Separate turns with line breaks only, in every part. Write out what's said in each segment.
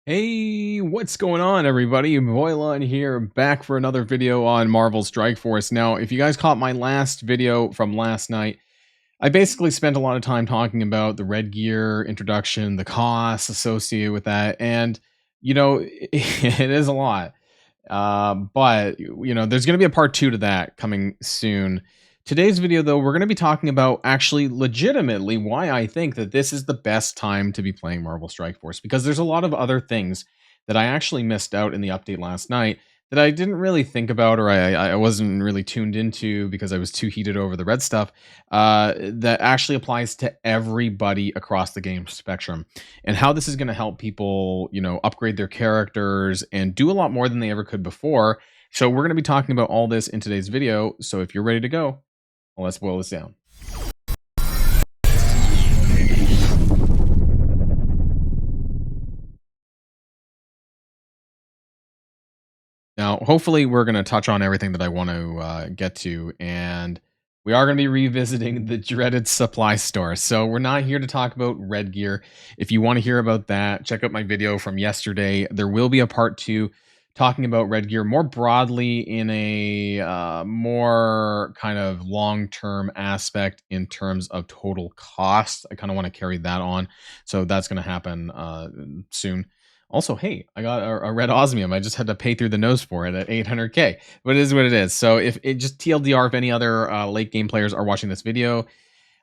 Hey, what's going on, everybody? Boilon here, back for another video on Marvel Strike Force. Now, if you guys caught my last video from last night, I basically spent a lot of time talking about the red gear introduction, the costs associated with that, and, it is a lot. But there's going to be a part two to that coming soon. Today's video, though, we're going to be talking about actually legitimately why I think that this is the best time to be playing Marvel Strike Force, because there's a lot of other things that I actually missed out in the update last night that I didn't really think about, or I wasn't really tuned into because I was too heated over the red stuff, that actually applies to everybody across the game spectrum, and how this is going to help people, upgrade their characters and do a lot more than they ever could before. So we're going to be talking about all this in today's video. So if you're ready to go, well, let's boil this down. Now, hopefully, we're going to touch on everything that I want to get to, and we are going to be revisiting the dreaded supply store. So we're not here to talk about red gear. If you want to hear about that, check out my video from yesterday. There will be a part two talking about red gear more broadly in a more kind of long-term aspect in terms of total cost. I kind of want to carry that on. So that's going to happen soon. Also, hey, I got a red osmium. I just had to pay through the nose for it at 800k, but it is what it is. So if it just TLDR, if any other late game players are watching this video,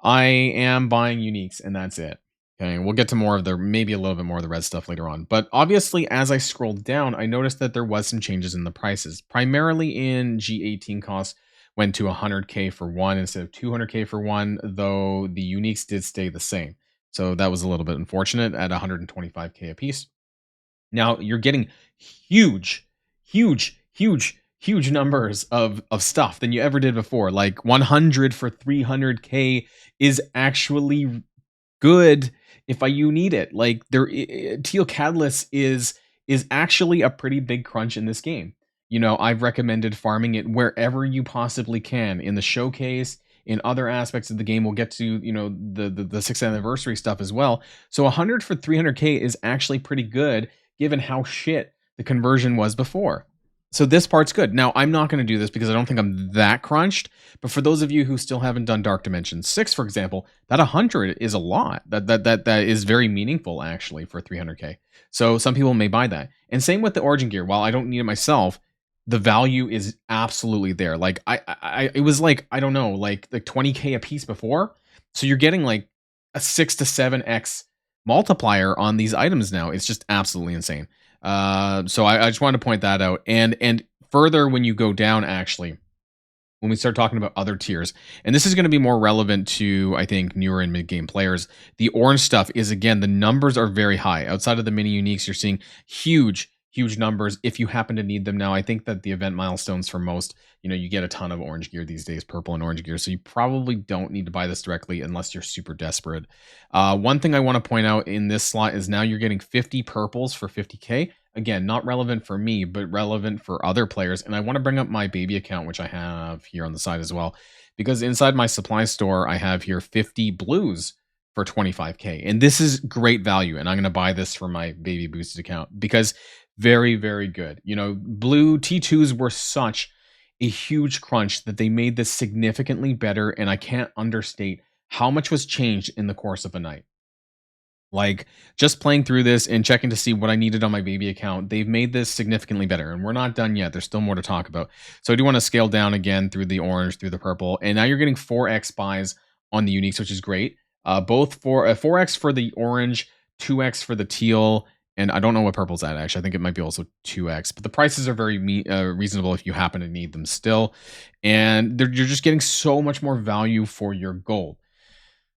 I am buying uniques, and that's it. Okay, we'll get to more of the, maybe a little bit more of the red stuff later on. But obviously, as I scrolled down, I noticed that there was some changes in the prices, primarily in G18 costs went to 100k for one instead of 200k for one, though the uniques did stay the same. So that was a little bit unfortunate at 125k a piece. Now you're getting huge, huge numbers of stuff than you ever did before. Like 100 for 300k is actually good if you need it. Like Teal Catalyst is actually a pretty big crunch in this game. I've recommended farming it wherever you possibly can in the showcase, in other aspects of the game. We'll get to, the 6th anniversary stuff as well. So 100 for 300k is actually pretty good given how shit the conversion was before. So this part's good. Now, I'm not going to do this because I don't think I'm that crunched, but for those of you who still haven't done Dark Dimension 6, for example, that 100 is a lot. That is very meaningful, actually, for 300k. So some people may buy that. And same with the Origin Gear. While I don't need it myself, the value is absolutely there. Like, it was like, I don't know, like 20k a piece before. So you're getting like a 6 to 7x multiplier on these items now. It's just absolutely insane. So I just wanted to point that out. And further, when you go down, actually, when we start talking about other tiers, and this is going to be more relevant to, I think, newer and mid-game players, the orange stuff is, again, the numbers are very high. Outside of the mini uniques, you're seeing huge numbers if you happen to need them. Now, I think that the event milestones for most, you get a ton of orange gear these days, purple and orange gear, so you probably don't need to buy this directly unless you're super desperate. One thing I want to point out in this slot is now you're getting 50 purples for 50k. Again, not relevant for me, but relevant for other players. And I want to bring up my baby account, which I have here on the side as well, because inside my supply store, I have here 50 blues for 25k. And this is great value. And I'm going to buy this for my baby boosted account because very, very good. Blue T2s were such a huge crunch that they made this significantly better. And I can't understate how much was changed in the course of a night. Like, just playing through this and checking to see what I needed on my baby account, they've made this significantly better. And we're not done yet. There's still more to talk about. So I do want to scale down again through the orange, through the purple. And now you're getting 4x buys on the uniques, which is great. Both for 4x for the orange, 2x for the teal, and I don't know what purple's at, actually. I think it might be also 2x. But the prices are very reasonable if you happen to need them still. And you're just getting so much more value for your gold.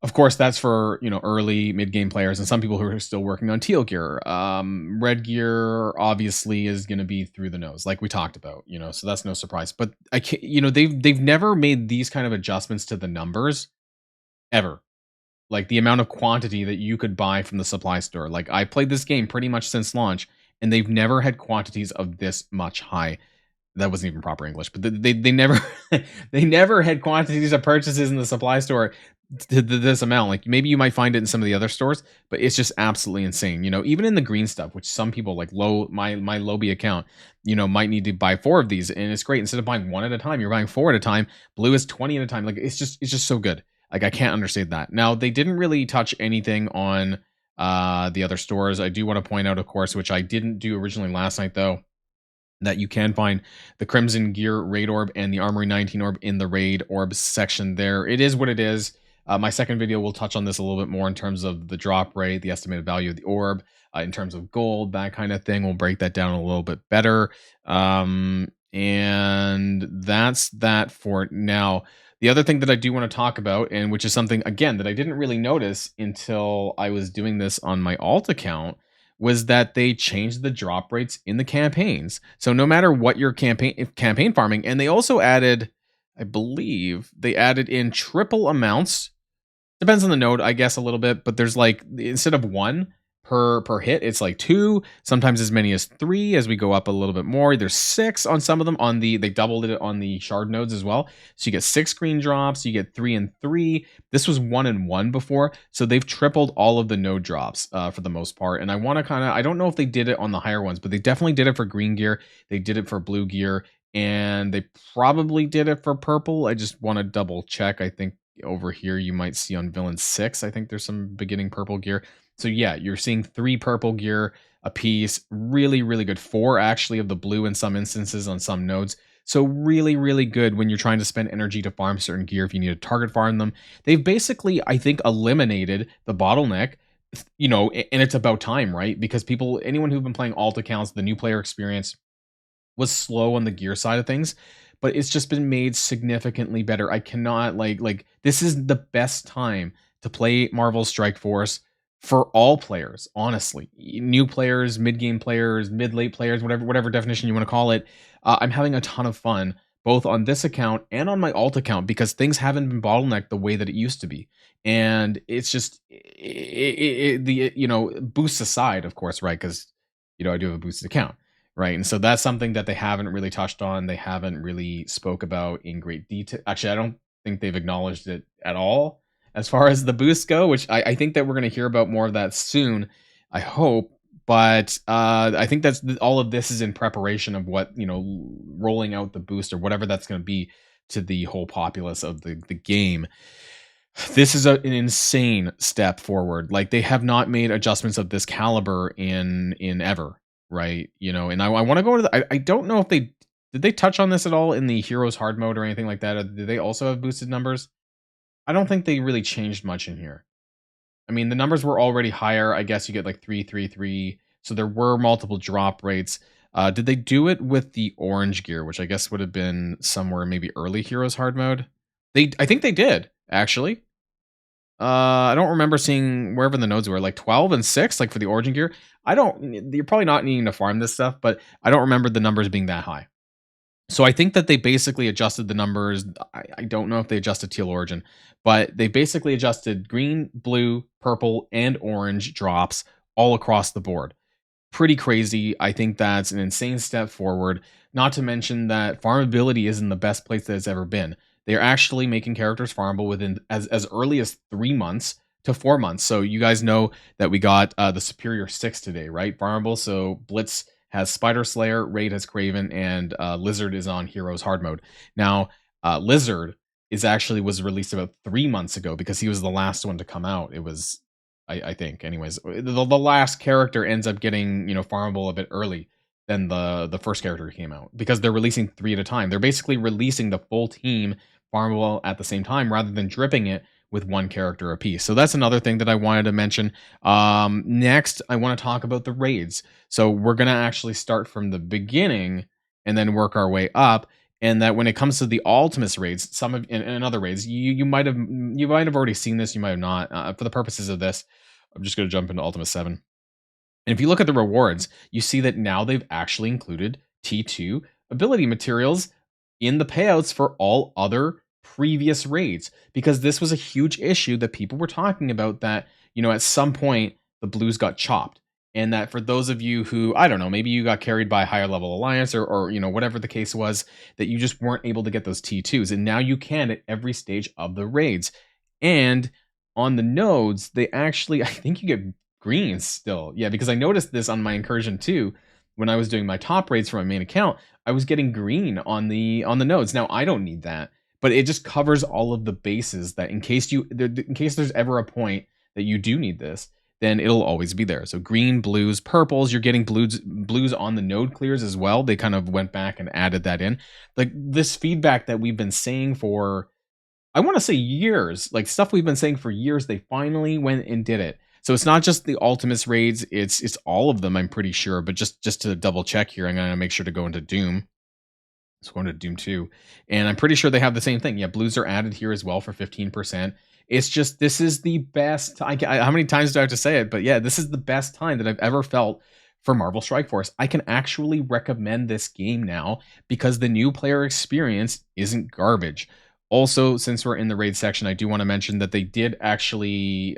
Of course, that's for, early mid-game players and some people who are still working on teal gear. Red gear obviously is going to be through the nose, like we talked about, so that's no surprise. But I can't, they've never made these kind of adjustments to the numbers ever. Like the amount of quantity that you could buy from the supply store. Like, I played this game pretty much since launch, and they've never had quantities of this much high. That wasn't even proper English, but they never they never had quantities of purchases in the supply store this amount. Like maybe you might find it in some of the other stores, but it's just absolutely insane. Even in the green stuff, which some people like my Lobby account, might need to buy 4 of these, and it's great. Instead of buying 1 at a time, you're buying 4 at a time. Blue is 20 at a time. Like it's just so good. Like I can't understand that. Now they didn't really touch anything on the other stores. I do want to point out, of course, which I didn't do originally last night though, that you can find the Crimson Gear Raid Orb and the Armory 19 Orb in the Raid Orbs section there. It is what it is. My second video will touch on this a little bit more in terms of the drop rate, the estimated value of the orb, in terms of gold, that kind of thing. We'll break that down a little bit better. And that's that for now. The other thing that I do want to talk about, and which is something, again, that I didn't really notice until I was doing this on my alt account, was that they changed the drop rates in the campaigns. So no matter what your campaign farming, and they also added, I believe, they added in triple amounts. Depends on the node, I guess, a little bit, but there's like, instead of 1 per hit, it's like 2, sometimes as many as 3 as we go up a little bit more. There's 6 on some of them. They doubled it on the shard nodes as well. So you get 6 green drops, you get 3 and 3. This was 1 and 1 before, so they've tripled all of the node drops for the most part. And I want to I don't know if they did it on the higher ones, but they definitely did it for green gear. They did it for blue gear, and they probably did it for purple. I just want to double check. I think over here you might see on villain 6, I think there's some beginning purple gear. So yeah, you're seeing 3 purple gear a piece. Really, really good. 4 actually of the blue in some instances on some nodes. So really, really good when you're trying to spend energy to farm certain gear if you need to target farm them. They've basically, I think, eliminated the bottleneck, and it's about time, right? Because anyone who've been playing alt accounts, the new player experience was slow on the gear side of things, but it's just been made significantly better. I cannot like this is the best time to play Marvel Strike Force for all players, honestly. New players, mid-game players, mid-late players, whatever definition you want to call it. I'm having a ton of fun both on this account and on my alt account because things haven't been bottlenecked the way that it used to be. And it's just the boosts aside, of course, right? Because I do have a boosted account. Right. And so that's something that they haven't really touched on. They haven't really spoke about in great detail. Actually, I don't think they've acknowledged it at all as far as the boosts go, which I think that we're going to hear about more of that soon. I hope. But I think that's all of this is in preparation of what, rolling out the boost or whatever that's going to be to the whole populace of the game. This is an insane step forward. Like they have not made adjustments of this caliber in ever. Right, and I want to go to I don't know if did they touch on this at all in the Heroes hard mode or anything like that? Or did they also have boosted numbers? I don't think they really changed much in here. I mean, the numbers were already higher. I guess you get like 3, 3, 3. So there were multiple drop rates. Did they do it with the orange gear, which I guess would have been somewhere maybe early Heroes hard mode? I think they did, actually. I don't remember seeing wherever the nodes were, like 12 and 6, like for the origin gear. You're probably not needing to farm this stuff, but I don't remember the numbers being that high. So I think that they basically adjusted the numbers. I don't know if they adjusted teal origin, but they basically adjusted green, blue, purple, and orange drops all across the board. Pretty crazy. I think that's an insane step forward. Not to mention that farmability is in the best place that it's ever been. They're actually making characters farmable within as early as 3 months to 4 months. So you guys know that we got the Superior 6 today, right? Farmable. So Blitz has Spider Slayer, Raid has Craven, and Lizard is on Heroes hard mode. Now, Lizard was released about 3 months ago because he was the last one to come out. It was, I think, anyways. The last character ends up getting farmable a bit early than the first character who came out because they're releasing 3 at a time. They're basically releasing the full team farmable at the same time rather than dripping it with 1 character apiece. So that's another thing that I wanted to mention. Next, I want to talk about the raids. So we're going to actually start from the beginning and then work our way up. And that when it comes to the Ultimus raids, some of and other raids, you might have already seen this, you might have not. For the purposes of this, I'm just going to jump into Ultimus 7. And if you look at the rewards, you see that now they've actually included T2 ability materials in the payouts for all other previous raids, because this was a huge issue that people were talking about, that at some point the blues got chopped, and that for those of you who, I don't know, maybe you got carried by a higher level alliance or whatever the case was, that you just weren't able to get those T2s, and now you can at every stage of the raids. And on the nodes, they actually, I think you get greens still. Yeah, because I noticed this on my incursion too. When I was doing my top raids for my main account, I was getting green on the nodes. Now I don't need that, but it just covers all of the bases that in case there's ever a point that you do need this, then it'll always be there. So green, blues, purples, you're getting blues on the node clears as well. They kind of went back and added that in. Like this feedback that we've been saying for, I want to say years, like stuff we've been saying for years, they finally went and did it. So it's not just the Ultimus raids, it's all of them, I'm pretty sure. But just to double check here, I'm gonna make sure to go into Doom. It's going to Doom 2. And I'm pretty sure they have the same thing. Yeah, blues are added here as well for 15%. It's just, this is the best. How many times do I have to say it? But yeah, this is the best time that I've ever felt for Marvel Strike Force. I can actually recommend this game now because the new player experience isn't garbage. Also, since we're in the raid section, I do want to mention that they did actually,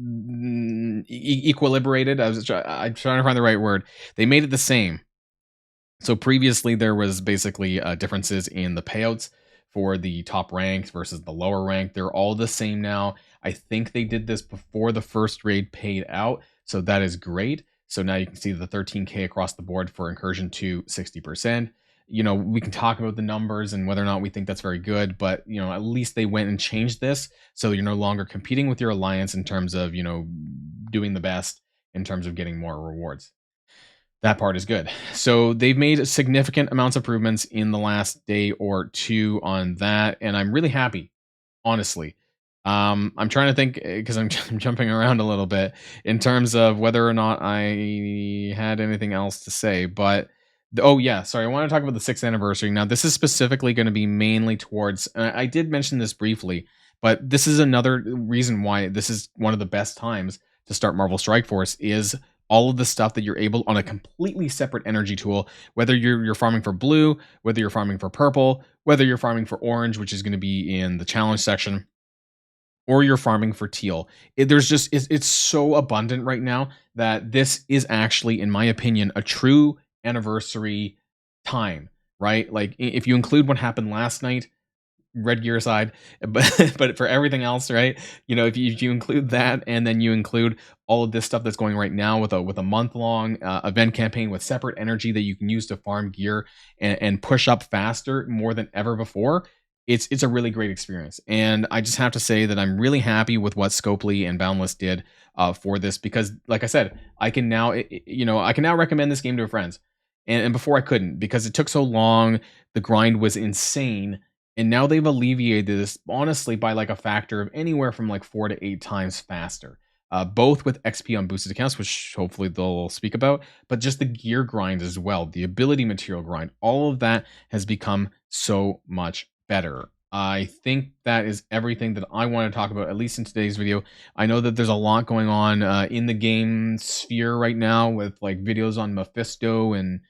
equilibrated. I'm trying to find the right word. They made it the same. So previously, there was basically differences in the payouts for the top ranked versus the lower ranked. They're all the same now. I think they did this before the first raid paid out, so that is great. So now you can see the 13K across the board for Incursion 2, 60%. You know, we can talk about the numbers and whether or not we think that's very good, but, you know, at least they went and changed this. So you're no longer competing with your alliance in terms of, you know, doing the best in terms of getting more rewards. That part is good. So they've made significant amounts of improvements in the last day or two on that, and I'm really happy, honestly. I'm trying to think because I'm jumping around a little bit in terms of whether or not I had anything else to say. But oh yeah, sorry, I want to talk about the 6th anniversary. Now this is specifically going to be mainly towards. And I did mention this briefly, but this is another reason why this is one of the best times to start Marvel Strike Force is all of the stuff that you're able on a completely separate energy tool, whether you're farming for blue, whether you're farming for purple, whether you're farming for orange, which is going to be in the challenge section, or you're farming for teal. It's so abundant right now that this is actually, in my opinion, a true anniversary time, right? Like if you include what happened last night, red gear aside, but for everything else, right? You know, if you include that and then you include all of this stuff that's going right now with a month long event campaign with separate energy that you can use to farm gear and push up faster more than ever before, it's a really great experience. And I just have to say that I'm really happy with what Scopely and Boundless did for this because, like I said, I can now I can now recommend this game to friends, and before I couldn't because it took so long. The grind was insane. And now they've alleviated this, honestly, by like a factor of anywhere from like 4 to 8 times faster. Both with XP on boosted accounts, which hopefully they'll speak about, but just the gear grind as well, the ability material grind, all of that has become so much better. I think that is everything that I want to talk about, at least in today's video. I know that there's a lot going on in the game sphere right now with like videos on Mephisto and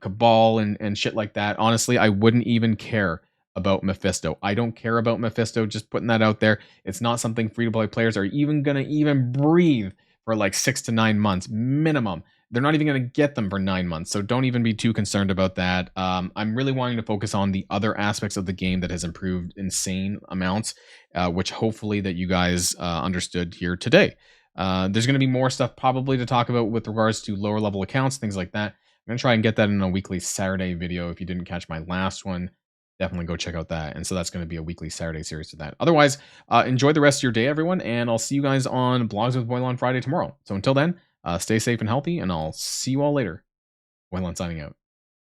Cabal and shit like that. Honestly, I wouldn't even care about Mephisto. I don't care about Mephisto, just putting that out there. It's not something free-to-play players are even going to even breathe for like 6 to 9 months minimum. They're not even going to get them for 9 months, so don't even be too concerned about that. I'm really wanting to focus on the other aspects of the game that has improved insane amounts, which hopefully that you guys understood here today. There's going to be more stuff probably to talk about with regards to lower level accounts, things like that. I'm going to try and get that in a weekly Saturday video. If you didn't catch my last one, definitely go check out that. And so that's going to be a weekly Saturday series to that. Otherwise, enjoy the rest of your day, everyone. And I'll see you guys on Blogs with Boilon Friday tomorrow. So until then, stay safe and healthy, and I'll see you all later. Boilon signing out.